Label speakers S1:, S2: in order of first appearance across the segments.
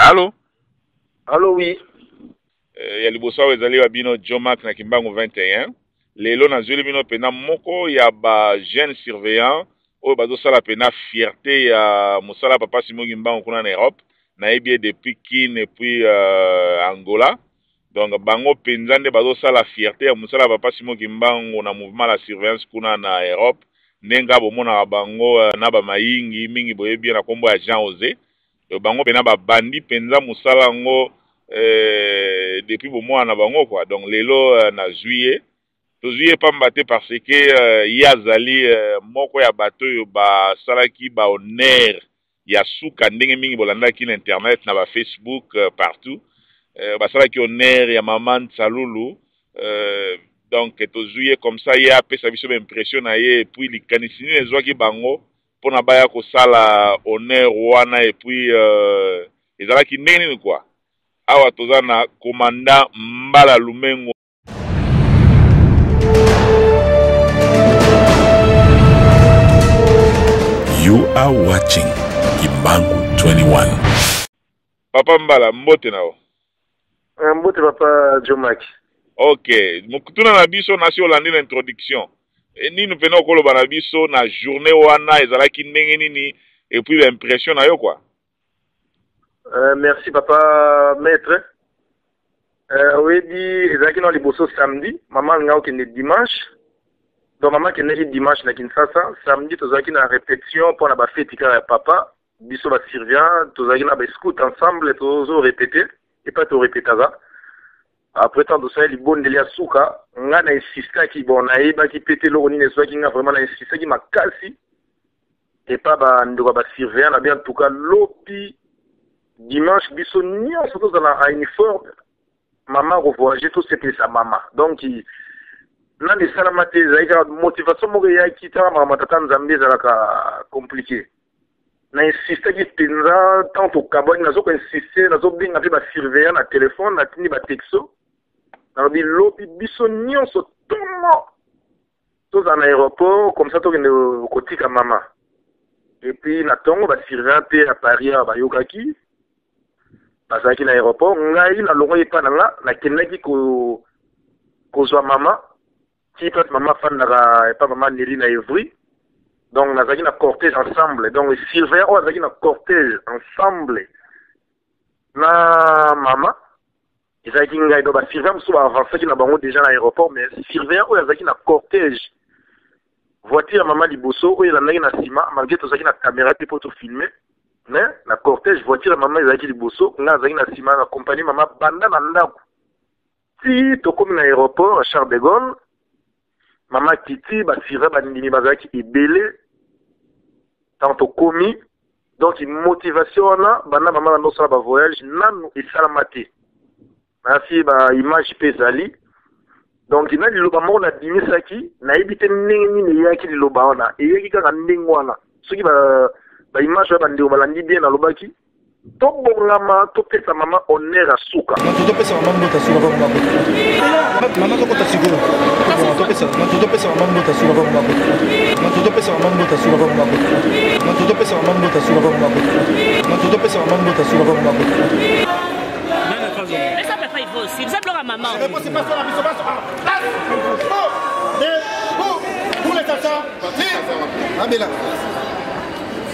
S1: Allô?
S2: Allô, oui.
S1: Ya liboso awa ezali babino Jomax na Kimbangu 21. Lelo nazweli bino pena moko ya ba jeune surveillant oyo bazosala pena fierté ya mosala papa Simon Kimbangu kuna na Europe. Nayebi depuis Kin et puis Angola. Donc bango penza nde bazosala fierté ya mosala papa Simon Kimbangu na mouvement la surveillance kuna na Europe. Nenga bomona bango na ba mayingi mingi boyebi na kombo ya Jean Osé. Bango pena ba bandi penza mosala ngo depuis bon na bango quoi. Donc lelo na juillet pamba te parce que yazali moko ya bato yo ba salaki ba honneur ya suka ndenge mingi bolandaki na internet na ba Facebook partout ba salaki honneur ya maman Salulu donc tozuye comme ça ya pesa biso ba impression na ye et puis likanisini ezwaki bango pona baya ko sala honneur wana et puis ezalaki ndenge quoi. Awa toza na commandant Mbala Lumengo.
S3: You are watching Kimbangu 21.
S1: Papa Mbala, mbote nao.
S2: Mbote papa Jomaki.
S1: Ok, mukutuna na biso nasi olandi na introduction. Nini pena okoloba na biso na journée wana ezalaki ndenge nini et puis l'impression na yo quoi.
S2: Merci papa maître. Oui, ezalaki na liboso samedi, maman ngao kende dimanche. Donc maman kende dimanche na Kinshasa, samedi tozalaki na répétition pour na ba fête ya papa, biso ba surveillant, tozalaki na ba scout ensemble tozo répéter et pas to répéter ça. Après tant de ça li bondeli ya suka, nga na insista ki bon na eba ki pété lo ni neso ki nga vraiment na insista ki makasi. Et pas ba ndoko ba surveillant na bien en tout cas lopi dimanche biso nyonso tozala na uniforme. Maman revoyager tout ce que sa maman. Donc na les salamate zaika motivation mo ya kita maman tata nzambe zalaka compliqué. Na insister ki penza tant au kaboni nazo ko insister nazo binga pe ba surveillant na téléphone na tini ba texto. Na bi lopi biso nyonso tomo. Tous en aéroport comme ça to kende kotika maman. Et puis na tongo ba surveillant pe à Paris ba yokaki. Bazaki na aéroport ngai na longo yepa nanga na kenaki ko zwa mama qui peut maman fan na pas maman Nelly na Evry. Donc nazaki na cortège ensemble. Donc Sylvain o nazaki na cortège ensemble na mama ezaki ngai do ba Sylvain so avancer ki na bango déjà na aéroport mais Sylvain o nazaki na cortège voiture maman liboso o elandaki na sima malgré tozaki na caméra pe pour tout filmer. Mais la cortège voiture maman ezaki liboso nga azaki na sima na compagnie maman banda na ndako ti tokomi na aéroport à Charles de Gaulle maman Titi basira bandimi bazaki ebele tant tokomi donc motivation na banda maman na sala ba voyage nanu esalama te merci ba image pe ezali donc ina liloba moko na bimisaki nayebi te ndenge nini eyaki liloba wana eyaki kaka ndenge wana soki ba image ya bandeko balandi bien nalobaki to bongama to pesa mama honneur a suka
S4: to pesa mama mbota suka kwa mama to kota siguro to pesa mama mbota suka kwa mama to pesa mama mbota suka kwa mama to pesa mama mbota suka kwa mama to pesa mama mbota suka kwa mama
S5: mais ça peut pas être possible ça bloque à maman
S4: c'est pas ça la mise pour les tata Abela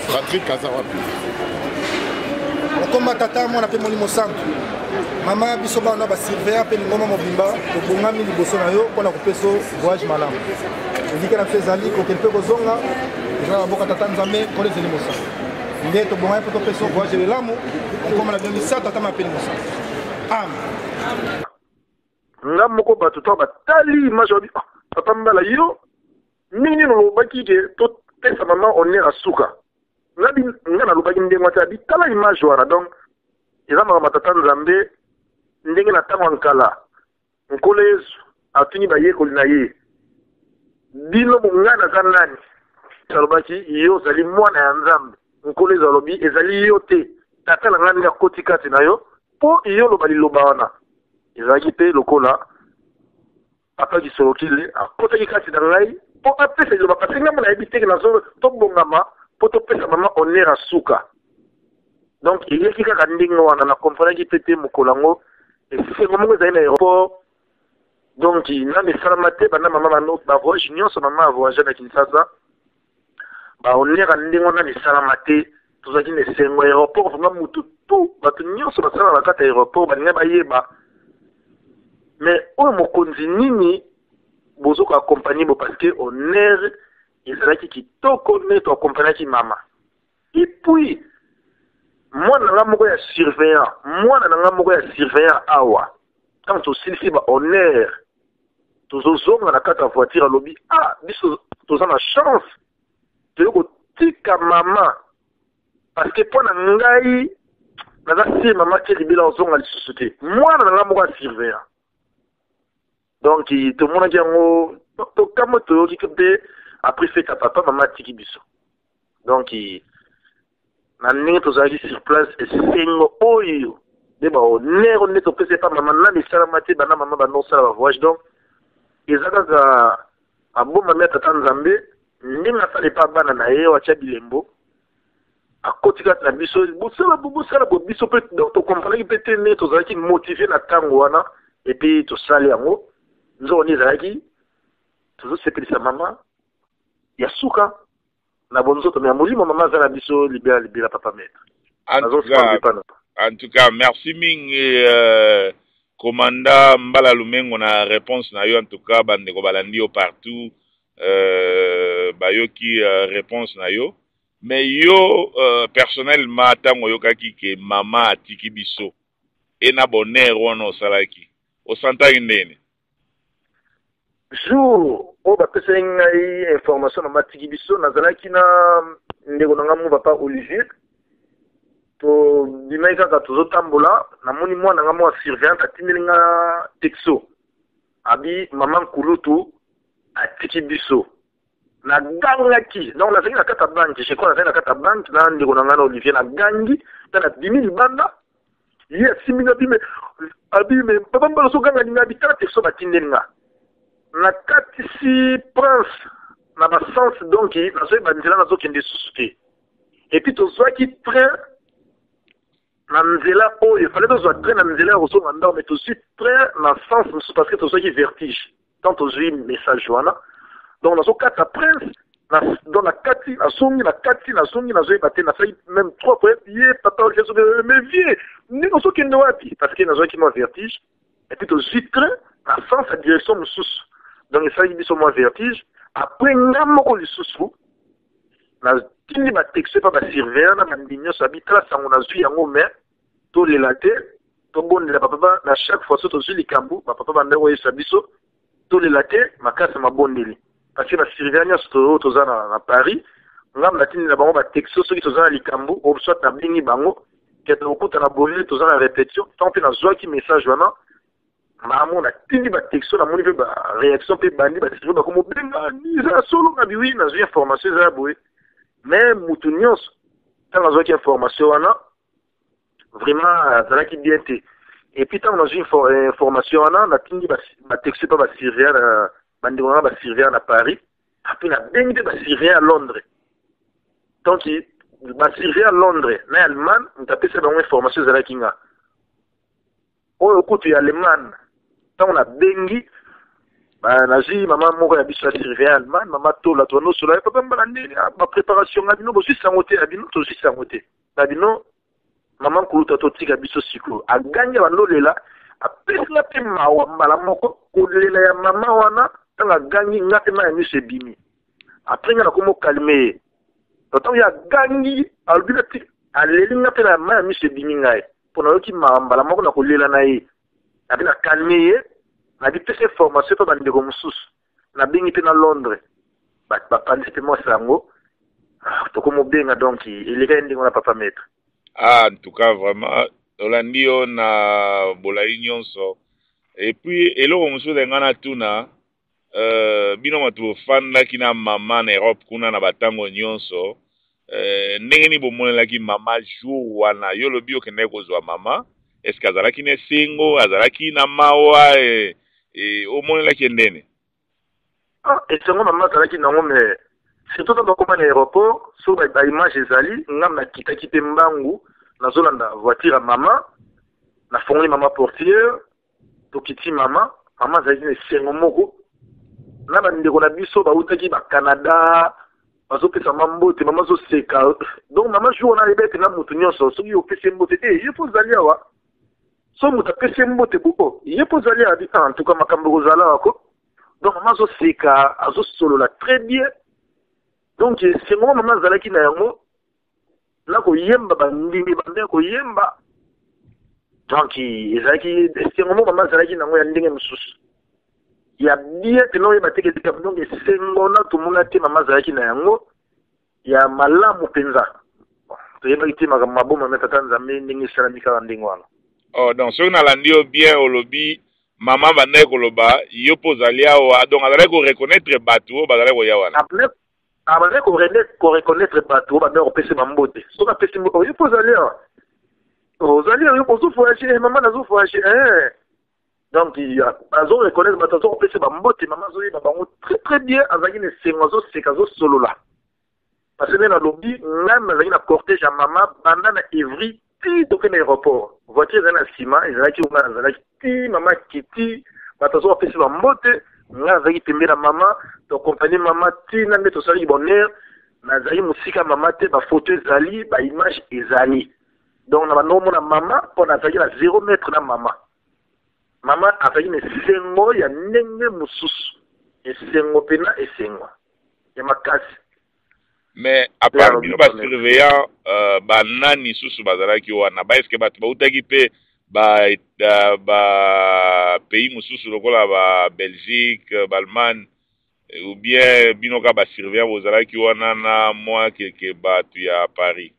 S3: Patrick Kazawapi.
S4: Comme tata moi na pe molimo santo. Mama biso ba na ba surveillant pe ngoma mobimba to bongami liboso na yo pona ko peso voyage malamu. Ndike na fezali ko kelpe ko zonga. Eza boka tata nzambe ko les limosa. Ndé to bongami pe to peso voyage malamu comme na bien ça tata ma pe limosa.
S2: Nga moko bato to batali image obi papa Mbala yo nini no baki ke to pesa mama honneur a suka. Nga na lobaki ndenge mwata bi tala image wana donc eza mama tata nzambe ndenge na tango nkala nkolo Yesu atuni bayekoli na ye bino mongana za nani talobaki yo zali mwana ya nzambe nkolo Yesu alobi ezali yo te tata na ngani ya koti kati na yo po yo loba liloba wana ezalaki pe lokola papa kisolokile akotaki kati na ngai po apesa liloba parce nga mona yebi teke nazo tobongama po topesa mama honneur a suka donc il y a kika kandingo wana na comprendre ki pété mokolango et c'est comment vous allez à l'aéroport donc il n'a mais salamate bana mama bano ba voyage nyonso mama voyage na Kinshasa ba on est kandingo na salamate tout ça qui ne c'est un aéroport vraiment mutu tout ba nyonso ba sala la carte aéroport ba nga ba yeba mais au mokonzi nini bozo ko accompagner parce que on est il qui toko net accompagner ki mama et puis moi na moko ya surveillant awa quand aussi si ba honneur tozozonga na kata voiture à lobby biso tozana chance de ko tika mama parce que pour na ngai na si mama ke libela ozonga lisusu te moi na moko ya surveillant donc tout le monde yango to kamo to ki ke après fait papa maman tiki biso donc na ningi tozali sur place et sengo oyo de ba honneur on est opposé pas maman na salamate bana maman ba non sala voyage donc ezaka a bon maman tata nzambe ninga sala pas bana na ye wa chabilembo a kotika na biso busala biso peut donc to comprendre peut être tozali motivé na tango wana et puis to sala yango nzo ni zaki tozo sepelisa mama ya suka na bonzoto mais molimo mama zala biso libéra papa maître
S1: en tout cas merci mingi commandant Mbala Lumengo na réponse na yo en tout cas bande ko balandi yo partout bayoki réponse na yo mais yo personnellement tango yo kaki ke mama atiki biso et na bonheur wono salaki o santa indene
S2: jour o bapesa ngai information na matiki biso nazalaki na ndeko na ngamu papa Olivier to dimai kaka tozotambola namoni mwana ngamu wa surveillant atindeli nga texo abi maman kulutu atiki biso na gangaki donc nazalaki na kata banki je crois nazalaki na kata banki na ndeko na nga na Olivier na gangi na 10 000 banda ye simina bime abi me papa mbalo so ganga ni abi tala texo batindeli nga na kati si prince na ba sens donc na so bandela na zo kende susuke et puis to soit qui train na nzela o il fallait to soit train na nzela o so ndao mais to suis train na sens parce que to soit qui vertige tant to j'ai message wana donc na so kata prince na dans la kati na songi na zo baté na fait même 3 fois hier papa Jésus mais vieux ni no so kende wapi parce que na zo qui mo vertige et puis to suis train na sens à direction mususu. Donc il s'agit de moins vertige. Après, n'amoko le sous na tini ba texte pas ba surveillant na bandinyo sabitra sango na zui yango mais to le laté to bonne la papa na chaque fois so to zui likambu ba papa bande wo sabiso to le laté makasa mabondeli parce que ba surveillant to zana na Paris ngam na tini na bango ba texte so ki to zana likambu ou soit na bingi bango ke to kuta na boye to zana répétition tant pe na zoi ki message wana maman a tini ba texto na moni ba réaction pe bandi ba texto ba comme benga ni za solo na biwi na zui information za boye mais mutu nyonso tant na zoi ki information wana vraiment ça là qui bien été et puis tant na zui information wana na tini ba texto pas ba surveillant bandi wana ba surveillant na Paris après na bengi ba surveillant à Londres donc ba surveillant à Londres na Allemagne on tapé ça dans information za la kinga o kutu ya Allemagne tant on a bengi ba nazi maman moko ya biso surveillant Allemagne maman to la tono cela papa mbalandi ba préparation ngabino bo sisa ngote abino to sisa ngote abino maman kuluta to tika biso siko aganya banolela apesla pe mawa mbala moko kolela ya mama wana tanga gangi ngate ma mi se bimi après ngana komo calmer tant ya gangi albinati aleli ngate na ma mi se bimi ngai pona yoki mbala moko na kolela na ye abina calmer na di pese formation pa bandeko mususu na bingi pe na Londres ba pandi pe mo sango to komo benga donc il est ndingo na papa maître
S1: en tout cas vraiment Olandio na bolai nyonso et puis eloko mususu ngana tuna bino matu fanda kina mama na Europe kuna na batango nyonso ndenge ni bomonelaki mama jour wana yo lobi okende kozwa mama est-ce que azalaki ne singo azalaki na mawa omonelaki ndene
S2: et songo mama azalaki nango mais surtout dans comme aéroport sur ba image ezali ngam na kitaki pe mbangu nazolanda voiture ya mama nafongoli mama portière tokiti mama azalaki na esengo moko na bandeko na biso bautaki bacanada bazopesa mbote mama azoseka donc mama jour wana ayeba ete na motu nyonso soki opesi mbote ye mpo ozali awa so moto apesi mbote buko ye mpo ozali awa di en tout cas makambo ekozala wako donc mama azoseka azosolola très bien donc esengo mama azalaki na yango na koyemba bandimi bande koyemba donc ezalaki esengo moko mama azalaki nango ya ndenge mosusu ya bien teno oyeba teke donc esengo na tomona te mama azalaki na yango ya malamu mpenza toyebaki te makambo maboma me tata nzambe ndenge esalami kaka ndenge wana
S1: donc soki nalandi yo bien olobi mama bandaki koloba yo mpo ozali awa donc azalaki koreconnaitre bato oyo bazalaki koya wana
S2: abandaki koreconnaitre bato oyo bandaki kopesa bambote soki apesi mbote yo mpo ozali awa ozali awa yo ozovoyage mama nazovoyage donc azoreconnaître bato azokopesa bambote mama azoyeba bango très très bien azalaki na esengo azoseka azosolola parce que nde nalobi ngai nazalaki na cortège ya mama banda na evry ti toke na aéroport voiture ezali na nsima ezalaki nga nazalaki ti mama kiti bato azokopesa bambote nga nazalaki pembe na mama toakompagne mama ntina nde tosalaki bonheur nazalaki mosika mama te bafoto ezali baimage ezali donc na bandomona mama mpo nazalaki na 0 mètre na mama azalaki na esengo ya ndenge mosusu esengo mpena esengo ya makasi
S1: mais apart bino basurveillant banani susu bazalaki wana baeske bato bautaki mpe pays mosusu lokola Belgique Allemagne ou bien bino ka basurveillant bozalaki wana na mwa keke bato ya Paris?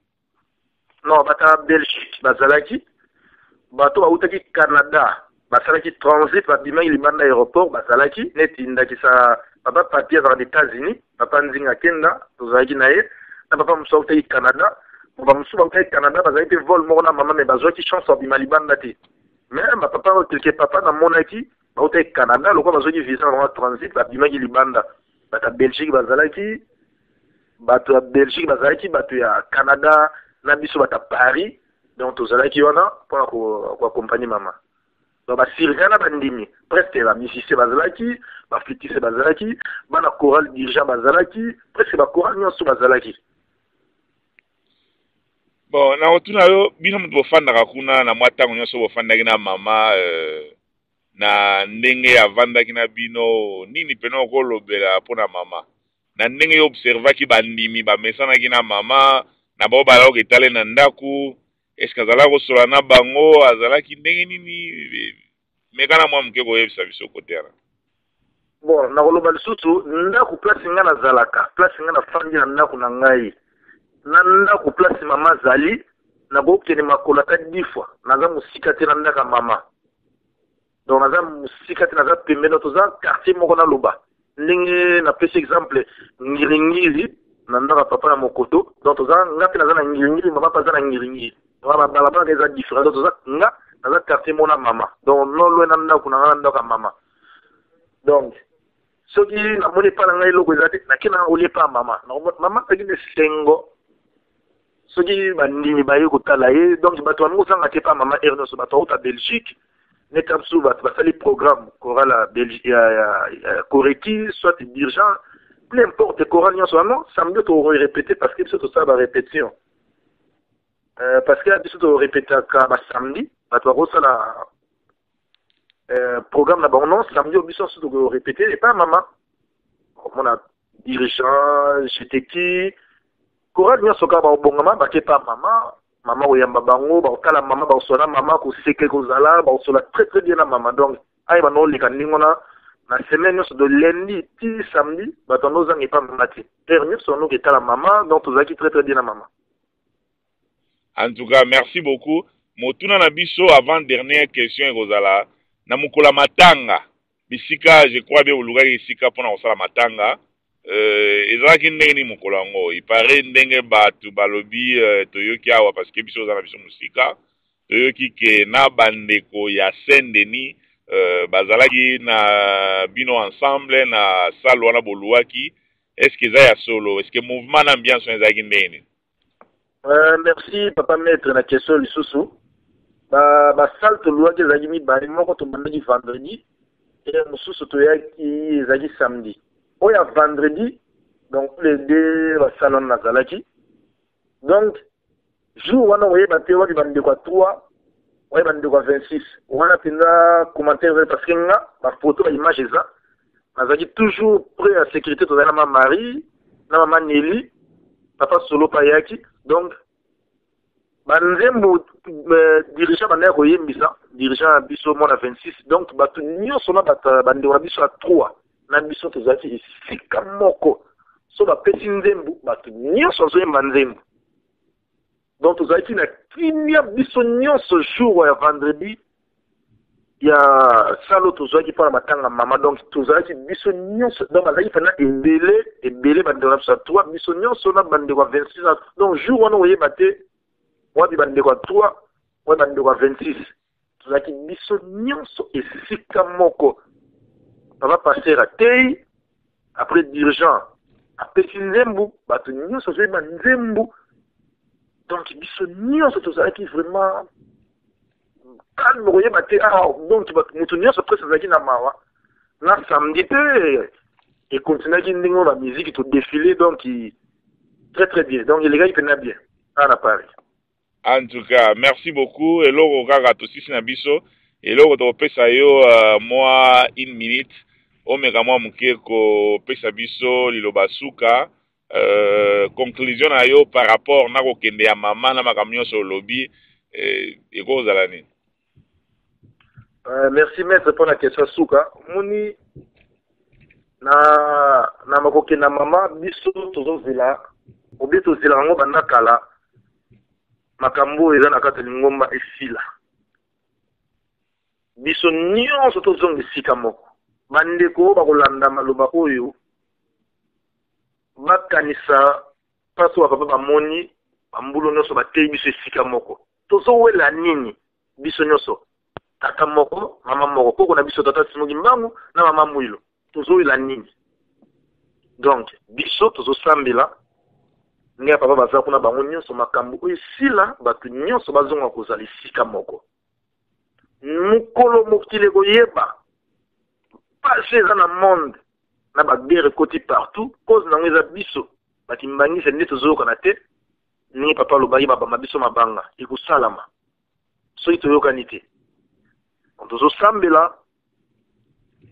S2: Non, bato ya Belgique bazalaki bato bautaki Canada basalaki transit babimaki libanda aéroport bazalaki neti ndakisa papa papier azalaka na États-Unis papa nzinga kenda tozalaki na ye na papa mosusu autaki Canada bamosusu bautaki Canada bazalaki te vol moko na mama me bazwaki chance babima libanda te mais bapapa oyo kelke papa namonaki bautaki Canada lokola bazwaki visa na bango transit babimaki libanda bato ya Belgique bazalaki bato ya Belgique bazalaki bato ya Canada na biso bato ya Paris donc tozalaki wana mpona koakompagne mama donc basirgana bandimi presque bamusicien bazalaki baflutiste bazalaki bana choral dirigeant bazalaki presque bachoral nyonso bazalaki.
S1: Bon nakotuna yo bino moto bofandaka kuna na mwa ntango nyonso bofandaki na mama na ndenge avandaki na bino nini pene okolobela mpona mama na ndenge yo observaki bandimi bamesanaki na mama na bao balaki koketale na ndaku eske azalaki kosola na bango azalaki ndenge nini mekana mwa moke koyebisa biso kote wana?
S2: Bon nakoloba lisusu ndaku place nga nazalaka place nga nafandi na ndaku na ngai na ndaku place mama azali na bokende makolo ata 10 fois naza mosika te na ndaka mama donc naza mosika te naza pembeni toza quartier moko naloba ndenge napesi exemple ngiringiri na ndaka papa na mokoto donc toza nga mpe naza na ngiringiri mama mpe aza na ngiringiri balabala eza différent donc toza nga naza quartier moko na mama donc nolwe na ndako na nga na ndako ya mama donc soki namoni epa na ngai eloko eza te nake na olie epa ya mama mama azalaki na esengo soki bandimi baye kotala ye donc bato bango ozanga te epa ya mama ere nyonso bato auta Belgique neti mosusu bato basali programme choral ya koreki soit dirigeant peu importe choral nyonso wana samedi torepete parce que biso tosala barépétition parce que biso torepetaka basamedi bato bakosala programme na bango non samedi oyo biso nyonso tokorepete epa mama omona dirigeant jeteki choral nyonso kaka baobongama bake epa mama koyamba bango bakotala mama bakosola na mama koseke kozala bakosola très très bien na mama donc aye bana oleka ndenge wana na semaine nyonso de lundi ti samedi bato wana ozanga epa mama te ere nyonso wana oketala mama donc tozalaki très très bien na mama.
S1: En tout cas merci beaucoup. Motuna na biso avant dernière question ekozala na mukola matanga bisika je crois bien olukaki esika mpona kosala matanga ezalaki ndenge nini mokolo yango? Ipare ndenge bato balobi toyoki awa parce que biso oza na biso mosika toyoki ke na bandeko ya Saint-Denis bazalaki na bino ensemble na salle wana boluwaki. Est-ce que eza ya solo? Est-ce que mouvement na ambiance ezalaki ndenge nini?
S2: Merci papa maître na question lisusu. Ba salle to loi que zaki mi bari moko to bandaki vendredi et mususu to yaki zaki samedi. Oya vendredi donc les deux ba salon na zalaki. Donc jour wana oye baté wa bande kwa 3 oye bande kwa 26. Wana pina commentaire parce que nga ba photo ba image ça. Nazaki toujours prêt à sécurité to na Marie, na maman Nelly, papa solo payaki. Donc banzembo dirigeant bana ko yembisa dirigeant biso mo na 26 donc batu nyonso na bande wa biso à 3 na biso to zaki sika moko so ba pesi nzembo batu nyonso zo yemba nzembo donc to zaki na kimia biso nyonso jour ya vendredi ya salo to zaki pour matanga mama donc to zaki biso nyonso donc bazaki pana ebele bande wa biso à 3 biso nyonso na bande wa 26 donc jour wana oyeba te wapi bande kwa 3 wapi bande kwa 26 tuzaki biso nyonso esika moko papa passer à tei après dirigeant apesi nzembu bato nyonso zoyeba nzembu donc biso nyonso tozalaki vraiment calme koyeba te donc moto nyonso presque azalaki na mawa na samedi pe ekontinaki ndenge ba musique to défilé donc très très bien donc elekaki pena bien na Paris.
S1: En tout cas, merci beaucoup. Et l'autre kaka aussi na biso. Et l'autre to pesa yo moi 1 minute. Omega moi muke ko pesa biso lilobasuka. Conclusion na yo par rapport na ko kende ya mama na makamyo so lobby et ko zalani.
S2: Merci maître pour la question suka. Muni na makoke na mama biso tozo vila. Obito zila ngo banda kala. Makambo eza na kati ngomba esila biso nyonso tozonga esika moko bandeko bakolanda maloba oyo bakanisa paso papa bamoni bambulo nyonso batei biso esika moko tozowela nini biso nyonso tata moko mama moko koko na biso tata Simoki Mbangu na mama Mwilo tozowela nini donc biso tozosambela nge papa baza kuna bango nyonso makambo oyo esila bato nyonso bazonga kozala esika moko mokolo mokili koyeba pase eza na monde na bagere koti partout cause nango eza biso bakimbangisa nde tozoyokana te ndenge papa alobaki babamba biso mabanga ekosalama soki toyokani te tozosambela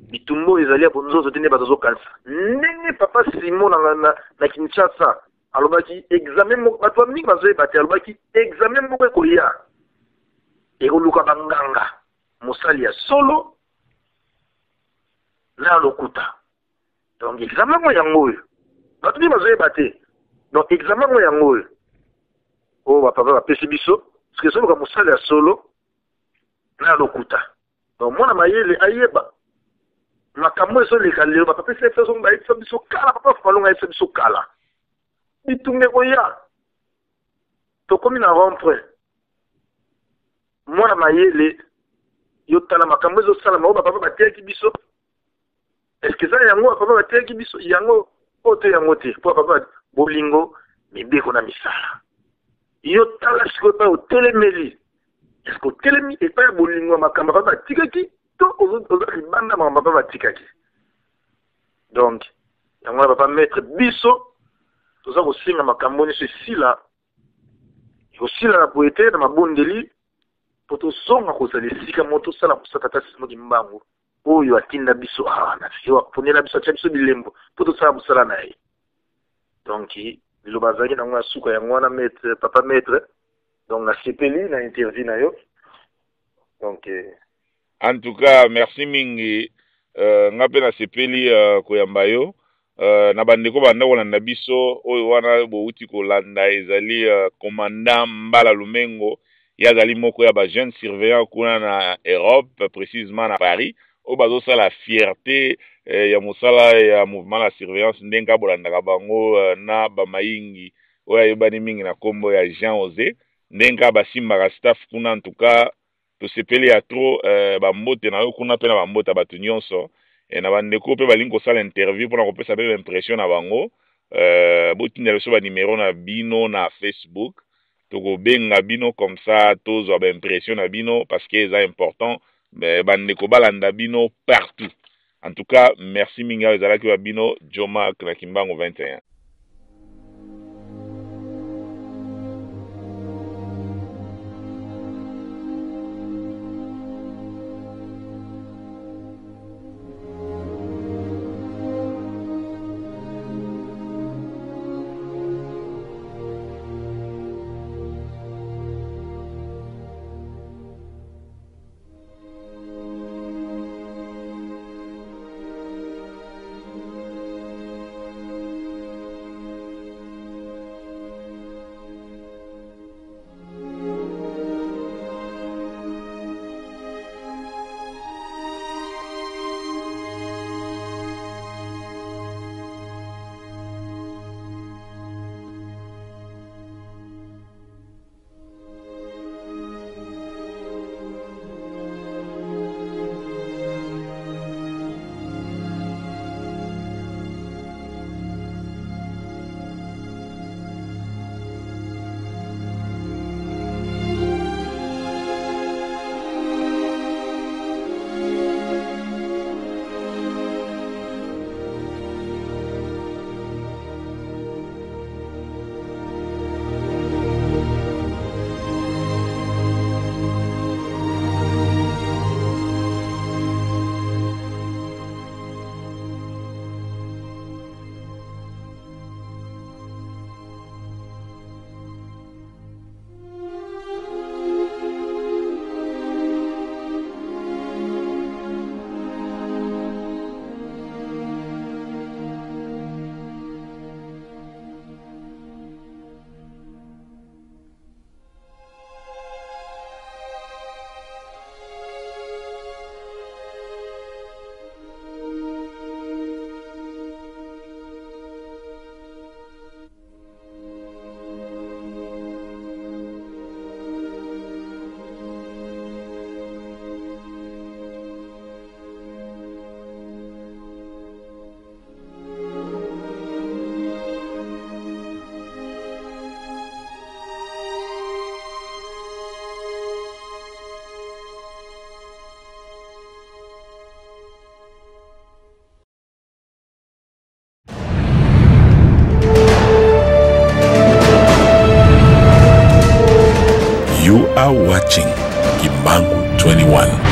S2: bitumba ezali ya bonzozo te nde bato azokanisa ndenge papa Simon na Kinshasa alobaki examen moko bato mingi bazoyeba te alobaki examen moko ekoya ekoluka banganga mosali ya solo na lokuta donc examen mo yango oyo bato mingi bazoyeba te donc examen mo yango oyo oyo bapapa bapesi biso parceke ezoluka mosali ya solo na lokuta donc mwana mayele ayeba makambo ezoleka lelo bapapa bayebisa biso kala papa falonga ayebisa biso kala bitumbe koya tokomi na rompre mwana mayele yotala makambo ezosalama oyo bapapa bateyaki biso eske eza yango bapapa bateyaki biso yango oyo te yango te mpo bapapa bolingo mibeko na misala yotala sikoyo epai otelemeli eske otelemi epai ya bolingo ya makambo bapapa batikaki to oza libanda makambo bapapa batikaki donc yango na papa maître biso toza kosinga makambo nyonso esila ekosila na poete na mabondeli mpo tozonga kozala esika mo tosala mposa tata Simoki Mbangu oyo atinda biso aponela biso atia biso bilembo mpo tosala mosala na ye donc liloba azalaki nango ya suka yango wana maître papa maître donc nasepeli na interview na yo donc
S1: en tout cas merci mingi nga mpe nasepeli koyamba yo na bandeko banda kolanda biso oyo wana bouti kolanda ezali commandant Mbala Lumengo ya azali moko ya ba jeune surveillant kuna na Europe précisément na Paris oyo bazosala fierté ya mosala ya mouvement la surveillance ndenge abolandaka bango na bamayingi oyo ayebani mingi na kombo ya Jean Osé ndenge basimbaka staff kuna en tout cas tosepeli ya trop bambote na yo kuna mpe na bambota bato nyonso na bandeko mpe balingi kosala interview mpona kopesa mpe impression na bango botindela biso banimero na bino na Facebook toko benga bino comme ça tozwa ba impression na bino parce que c'est important bandeko balanda bino partout. En tout cas, merci minga ezalaki wa bino Joma na Kimbangu 21.
S3: You are watching Kimbangu 21.